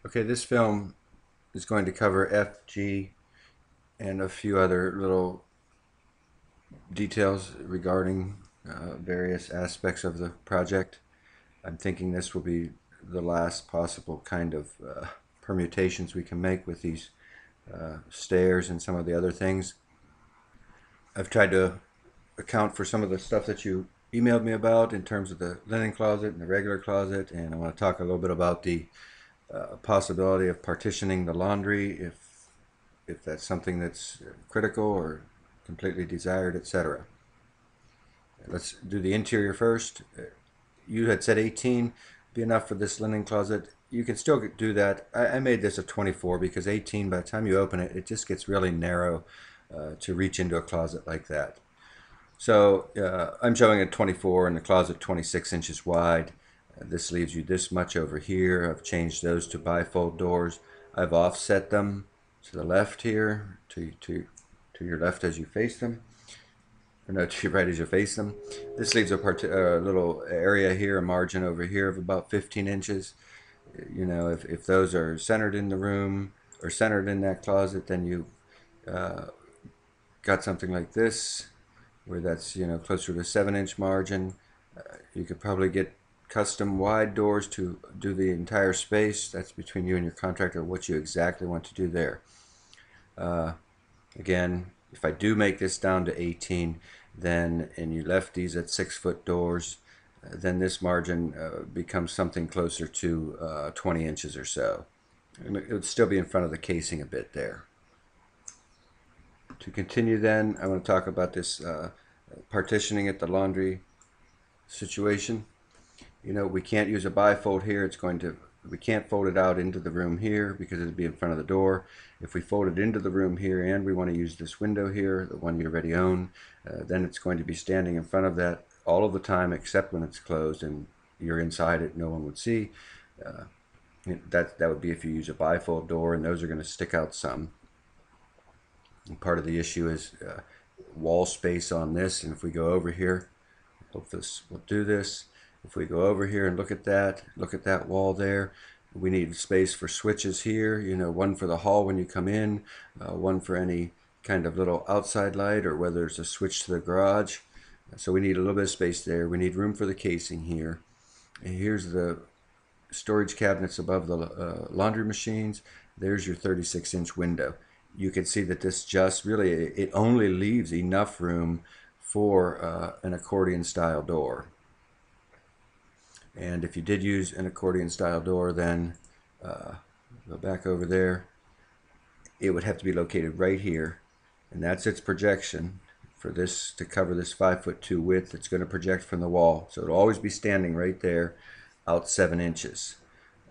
Okay, this film is going to cover F, G, and a few other little details regarding various aspects of the project. I'm thinking this will be the last possible kind of permutations we can make with these stairs and some of the other things. I've tried to account for some of the stuff that you emailed me about in terms of the linen closet and the regular closet, and I want to talk a little bit about the possibility of partitioning the laundry if that's something that's critical or completely desired, etc. Let's do the interior first. You had said 18 be enough for this linen closet. You can still do that. I made this a 24 because 18, by the time you open it, it just gets really narrow to reach into a closet like that. So I'm showing a 24 and the closet 26 inches wide. This leaves you this much over here. I've changed those to bifold doors. I've offset them to the left here, to your left as you face them, or no, to your right as you face them. This leaves a little area here, a margin over here of about 15 inches. You know, if those are centered in the room or centered in that closet, then you uh, got something like this, where that's, you know, closer to a 7-inch margin. You could probably get custom wide doors to do the entire space. That's between you and your contractor, what you exactly want to do there. Uh, Again, if I do make this down to 18, then, and you left these at 6-foot doors, then this margin becomes something closer to 20 inches or so. And it would still be in front of the casing a bit there. To continue then, I want to talk about this partitioning at the laundry situation. You know, we can't use a bifold here. We can't fold it out into the room here because it'd be in front of the door. If we fold it into the room here and we want to use this window here, the one you already own, then it's going to be standing in front of that all of the time except when it's closed and you're inside it, no one would see. Uh, that would be if you use a bifold door, and those are going to stick out some. And part of the issue is wall space on this, and if we go over here, hope this will do this. If we go over here and look at that wall there, we need space for switches here, you know, one for the hall when you come in, one for any kind of little outside light, or whether it's a switch to the garage. So we need a little bit of space there. We need room for the casing here. And here's the storage cabinets above the laundry machines. There's your 36-inch window. You can see that this just really, it only leaves enough room for an accordion style door. And if you did use an accordion style door, then go back over there, it would have to be located right here, and that's its projection for this to cover this 5'2" width. It's going to project from the wall, so it'll always be standing right there, out 7 inches.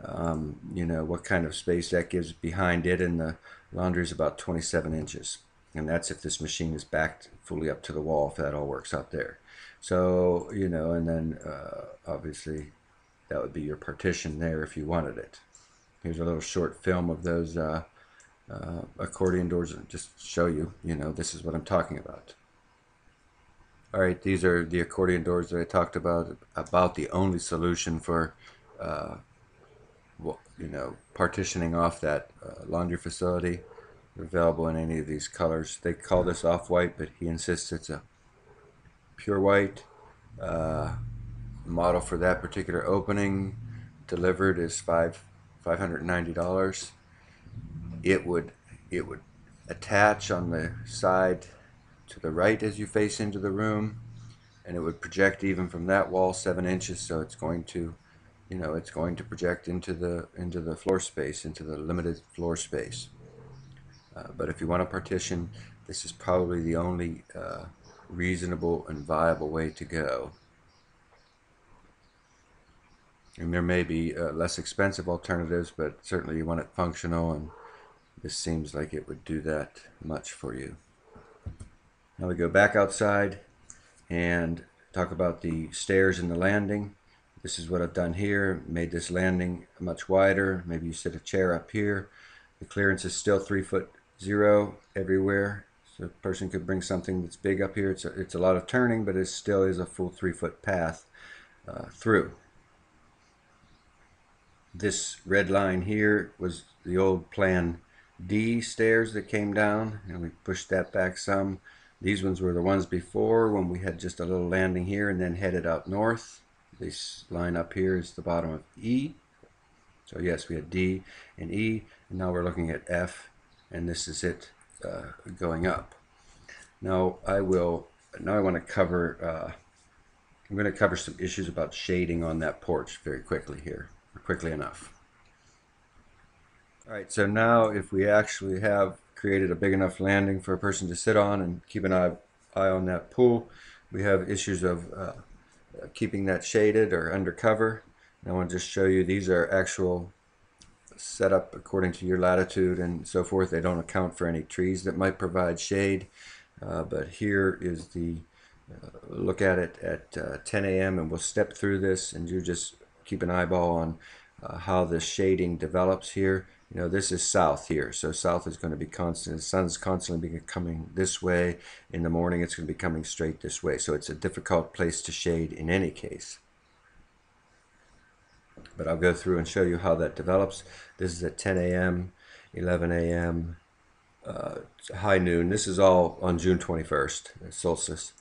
You know what kind of space that gives behind it, and the laundry is about 27 inches, and that's if this machine is backed fully up to the wall, if that all works out there. So, you know, and then obviously that would be your partition there if you wanted it. Here's a little short film of those accordion doors, and just show you, you know, this is what I'm talking about. All right, these are the accordion doors that I talked about the only solution for, you know, partitioning off that laundry facility. They're available in any of these colors. They call this off-white, but he insists it's a pure white. Model for that particular opening delivered is $590. It would attach on the side to the right as you face into the room, and it would project even from that wall 7 inches. So it's going to, you know, it's going to project into the floor space, into the limited floor space. But if you want a partition, this is probably the only reasonable and viable way to go. And there may be less expensive alternatives, but certainly you want it functional, and this seems like it would do that much for you. Now we go back outside and talk about the stairs and the landing. This is what I've done here. Made this landing much wider. Maybe you sit a chair up here. The clearance is still 3'0" everywhere. So a person could bring something that's big up here. It's a lot of turning, but it still is a full 3-foot path through. This red line here was the old Plan D stairs that came down, and we pushed that back some. These ones were the ones before when we had just a little landing here and then headed out north. This line up here is the bottom of E. So yes, we had D and E, and now we're looking at F, and this is it going up. Now I want to cover. I'm going to cover some issues about shading on that porch very quickly here, quickly enough. All right, so now if we actually have created a big enough landing for a person to sit on and keep an eye on that pool, we have issues of keeping that shaded or under cover. And I want to just show you these are actual set up according to your latitude and so forth. They don't account for any trees that might provide shade. But here is the look at it at 10 a.m. and we'll step through this, and you just keep an eyeball on how the shading develops here. You know, this is south here, so south is going to be constant. The sun's constantly coming this way. In the morning, it's going to be coming straight this way. So it's a difficult place to shade in any case. But I'll go through and show you how that develops. This is at 10 a.m., 11 a.m., high noon. This is all on June 21st, solstice.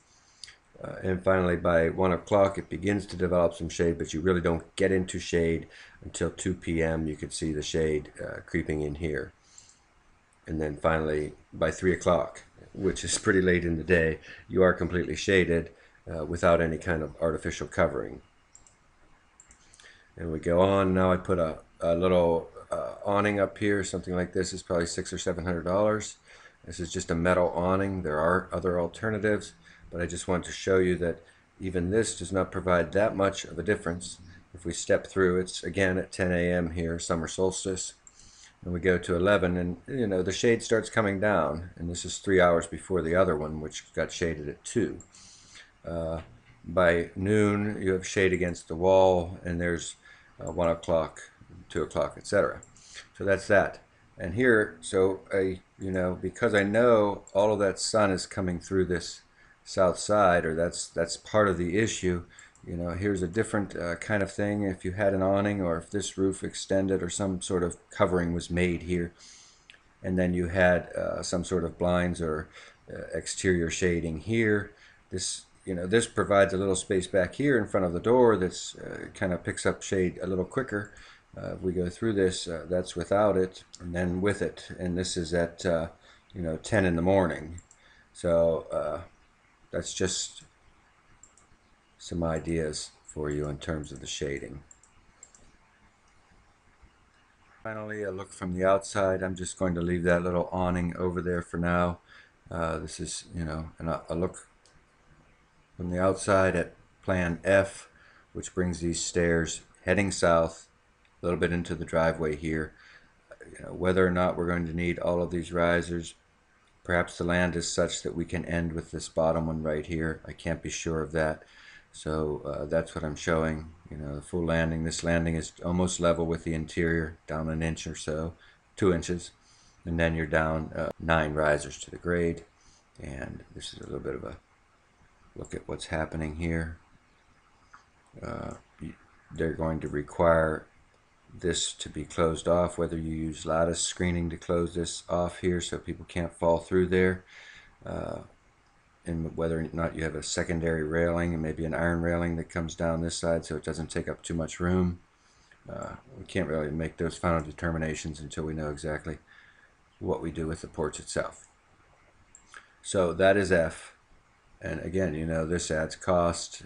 And finally, by 1 o'clock, it begins to develop some shade, but you really don't get into shade until 2 p.m. You can see the shade creeping in here. And then finally, by 3 o'clock, which is pretty late in the day, you are completely shaded without any kind of artificial covering. And we go on. Now I put a little awning up here, something like this is probably $600 or $700. This is just a metal awning. There are other alternatives, but I just want to show you that even this does not provide that much of a difference. If we step through, it's again at 10 a.m. here, summer solstice, and we go to 11, and you know the shade starts coming down, and this is 3 hours before the other one, which got shaded at 2. By noon, you have shade against the wall, and there's 1 o'clock, 2 o'clock, etc. So that's that. And here, so because I know all of that sun is coming through this south side, or that's part of the issue. Here's a different kind of thing. If you had an awning, or if this roof extended, or some sort of covering was made here, and then you had some sort of blinds or exterior shading here, this provides a little space back here in front of the door that's kind of picks up shade a little quicker. If we go through this, that's without it, and then with it, and this is at 10 in the morning. So that's just some ideas for you in terms of the shading. Finally, a look from the outside. I'm just going to leave that little awning over there for now. This is, a look from the outside at Plan F, which brings these stairs heading south, a little bit into the driveway here. Whether or not we're going to need all of these risers, perhaps the land is such that we can end with this bottom one right here. I can't be sure of that. So that's what I'm showing. The full landing. This landing is almost level with the interior, down an inch or so, 2 inches. And then you're down 9 risers to the grade. And this is a little bit of a look at what's happening here. They're going to require this to be closed off, whether you use lattice screening to close this off here so people can't fall through there, and whether or not you have a secondary railing and maybe an iron railing that comes down this side so it doesn't take up too much room. We can't really make those final determinations until we know exactly what we do with the porch itself. So that is F. And again, this adds cost.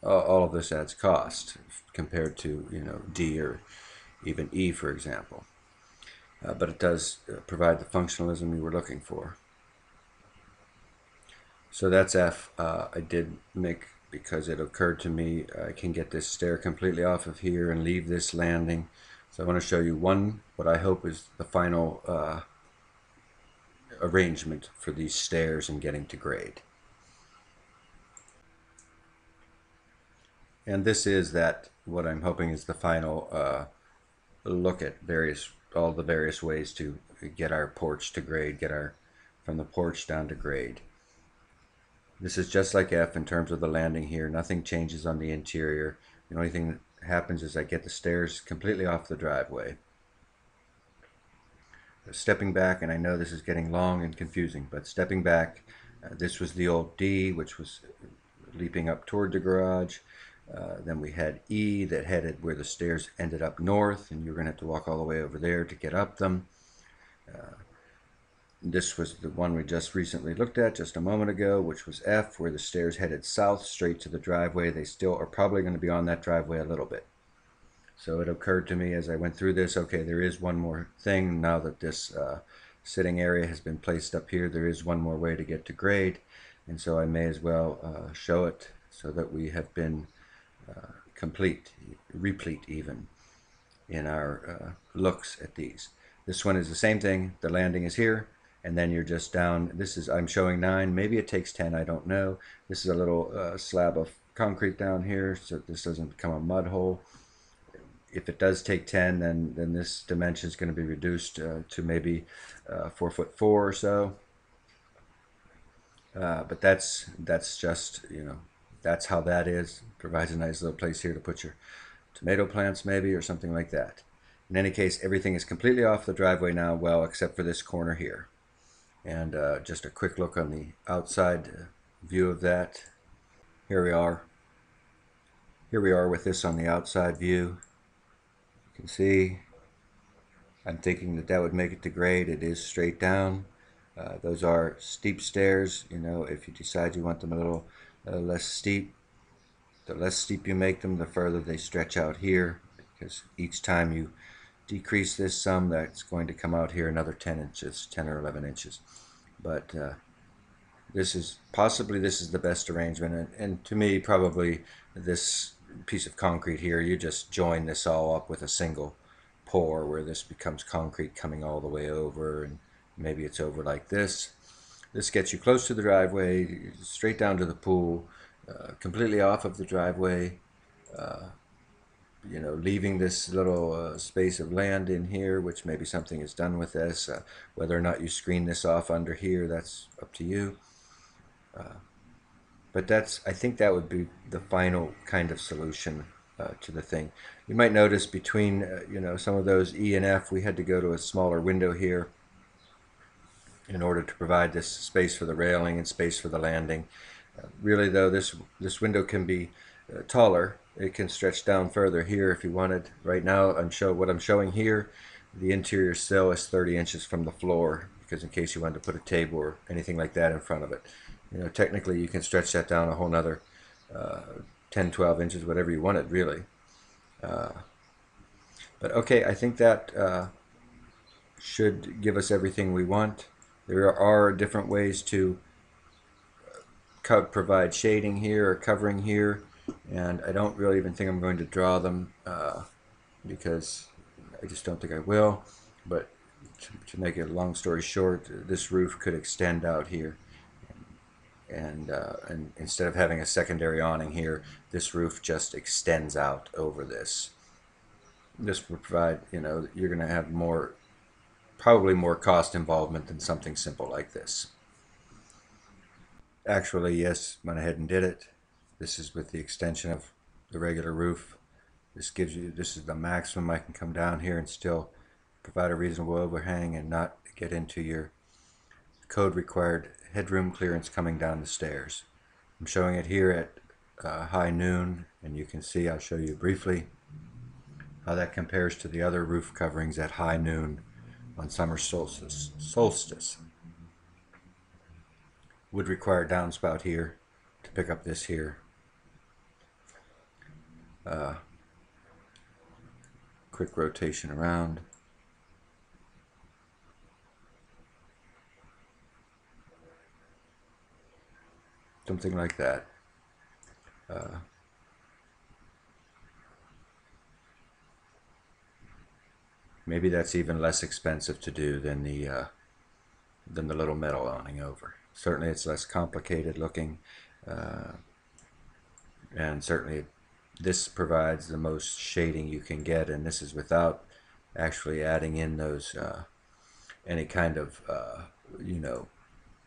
All of this adds cost compared to, D or even E, for example. But it does provide the functionalism you were looking for. So that's F. I did make, because it occurred to me, I can get this stair completely off of here and leave this landing. So I want to show you what I hope is the final arrangement for these stairs and getting to grade. And this is what I'm hoping is the final look at all the various ways to get our porch to grade, from the porch down to grade. This is just like F in terms of the landing here. Nothing changes on the interior. The only thing that happens is I get the stairs completely off the driveway. Stepping back, and I know this is getting long and confusing, but stepping back, this was the old D, which was leaping up toward the garage. Then we had E that headed where the stairs ended up north, and you're going to have to walk all the way over there to get up them. This was the one we just recently looked at just a moment ago, which was F, where the stairs headed south straight to the driveway. They still are probably going to be on that driveway a little bit. So it occurred to me as I went through this, okay, there is one more thing now that this sitting area has been placed up here. There is one more way to get to grade, and so I may as well show it so that we have been replete even in our looks at these. This one is the same thing. The landing is here, and then you're just down. This is, I'm showing 9. Maybe it takes 10. I don't know. This is a little slab of concrete down here, so this doesn't become a mud hole. If it does take 10, then this dimension is going to be reduced to maybe 4'4" or so. But that's just, that's how that is. Provides a nice little place here to put your tomato plants maybe, or something like that. In any case, everything is completely off the driveway now, well, except for this corner here. And just a quick look on the outside view of that. Here we are. Here we are with this on the outside view. You can see I'm thinking that would make it to grade. It is straight down. Those are steep stairs. If you decide you want them a little less steep, the less steep you make them, the further they stretch out here, because each time you decrease this some, that's going to come out here another 10 inches, 10 or 11 inches. But this is the best arrangement, and to me, probably this piece of concrete here, you just join this all up with a single pour where this becomes concrete coming all the way over, and maybe it's over like this. This gets you close to the driveway, straight down to the pool, completely off of the driveway, leaving this little space of land in here, which maybe something is done with this. Whether or not you screen this off under here, that's up to you. But I think that would be the final kind of solution to the thing. You might notice between, some of those E and F, we had to go to a smaller window here in order to provide this space for the railing and space for the landing. Really, though, this window can be taller. It can stretch down further here if you wanted. Right now, what I'm showing here, the interior sill is 30 inches from the floor, because in case you wanted to put a table or anything like that in front of it. Technically you can stretch that down a whole nother 10, 12 inches, whatever you wanted, really. But okay, I think that should give us everything we want. There are different ways to provide shading here or covering here, and I don't really even think I'm going to draw them because I just don't think I will. But to make a long story short, this roof could extend out here, and instead of having a secondary awning here, this roof just extends out over this. This will provide, you're going to have probably more cost involvement than something simple like this. Actually, yes, went ahead and did it. This is with the extension of the regular roof. This is the maximum I can come down here and still provide a reasonable overhang and not get into your code required headroom clearance coming down the stairs. I'm showing it here at high noon, and you can see, I'll show you briefly how that compares to the other roof coverings at high noon on summer solstice. Would require downspout here to pick up this here. Quick rotation around. Something like that. Maybe that's even less expensive to do than the little metal awning over. Certainly it's less complicated looking, and certainly this provides the most shading you can get, and this is without actually adding in those any kind of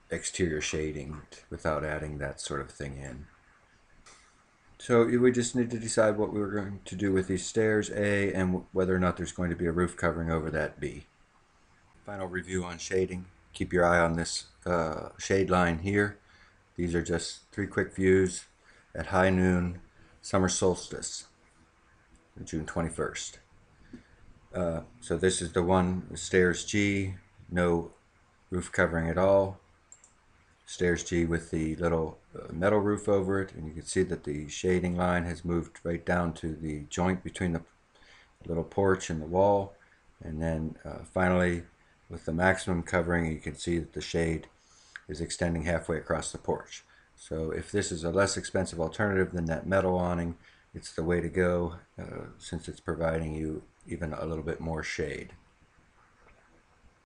exterior shading, without adding that sort of thing in. So we just need to decide what we're going to do with these stairs, A, and whether or not there's going to be a roof covering over that, B. Final review on shading. Keep your eye on this shade line here. These are just 3 quick views at high noon, summer solstice, June 21st. So this is the one, stairs G, no roof covering at all. Stairs G with the little metal roof over it, and you can see that the shading line has moved right down to the joint between the little porch and the wall. And then finally, with the maximum covering, you can see that the shade is extending halfway across the porch. So if this is a less expensive alternative than that metal awning, it's the way to go since it's providing you even a little bit more shade.